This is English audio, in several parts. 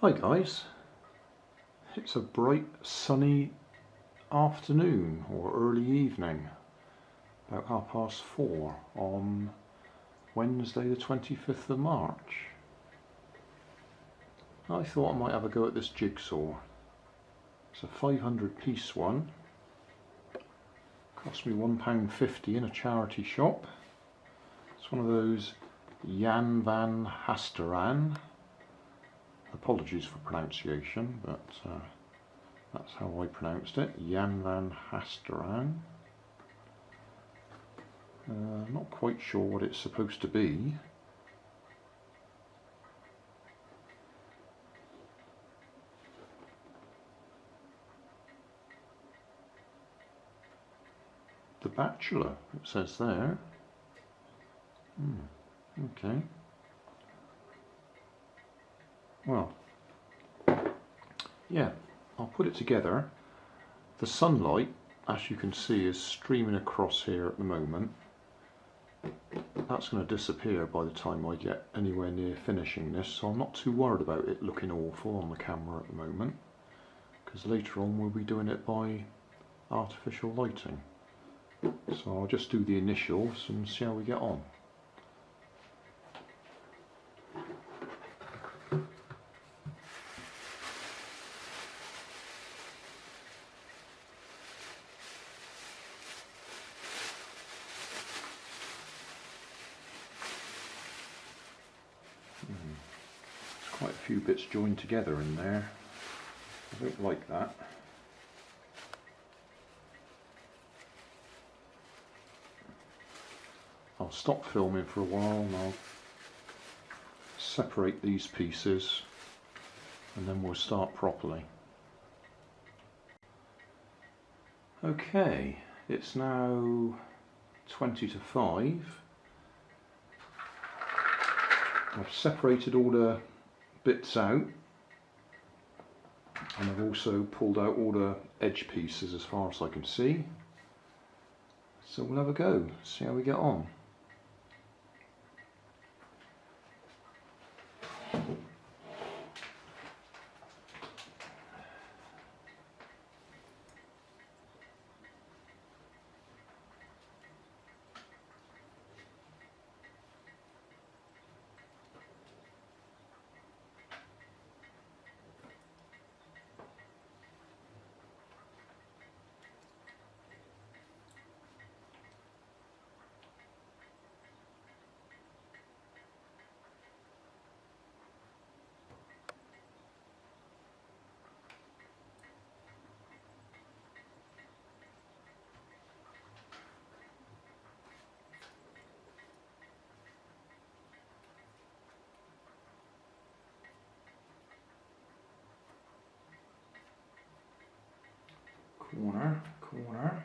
Hi guys, it's a bright sunny afternoon or early evening, about 4:30 on Wednesday the 25th of March. I thought I might have a go at this jigsaw. It's a 500 piece one, cost me £1.50 in a charity shop. It's one of those Jan van Haasteren. Apologies for pronunciation, but that's how I pronounced it, Jan van Haasteren. Not quite sure what it's supposed to be. The Bachelor, it says there. Okay. Well, yeah, I'll put it together. The sunlight, as you can see, is streaming across here at the moment. That's going to disappear by the time I get anywhere near finishing this, so I'm not too worried about it looking awful on the camera at the moment, because later on we'll be doing it by artificial lighting. So I'll just do the initials and see how we get on. There's quite a few bits joined together in there. I don't like that. I'll stop filming for a while and I'll separate these pieces and then we'll start properly. Okay, it's now 20 to 5. I've separated all the bits out and I've also pulled out all the edge pieces as far as I can see. So we'll have a go, see how we get on. Corner, corner.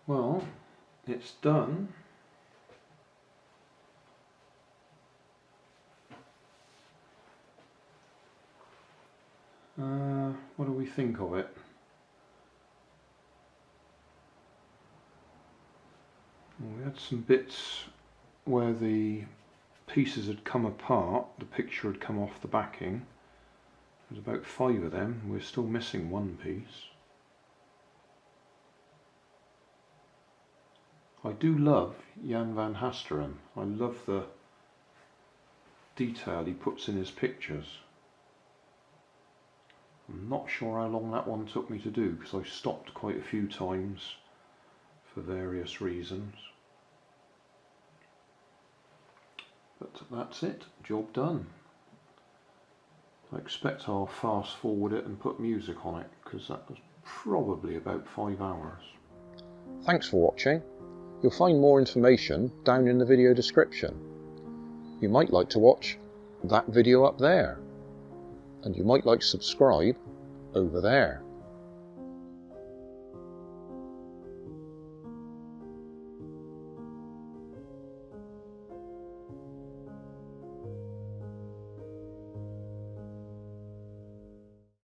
Well, it's done. What do we think of it? Well, we had some bits where the pieces had come apart, the picture had come off the backing. There's about 5 of them. We're still missing one piece. I do love Jan van Haasteren. I love the detail he puts in his pictures. I'm not sure how long that one took me to do because I stopped quite a few times for various reasons. But that's it, job done. I expect I'll fast forward it and put music on it because that was probably about 5 hours. Thanks for watching. You'll find more information down in the video description. You might like to watch that video up there, and you might like to subscribe over there.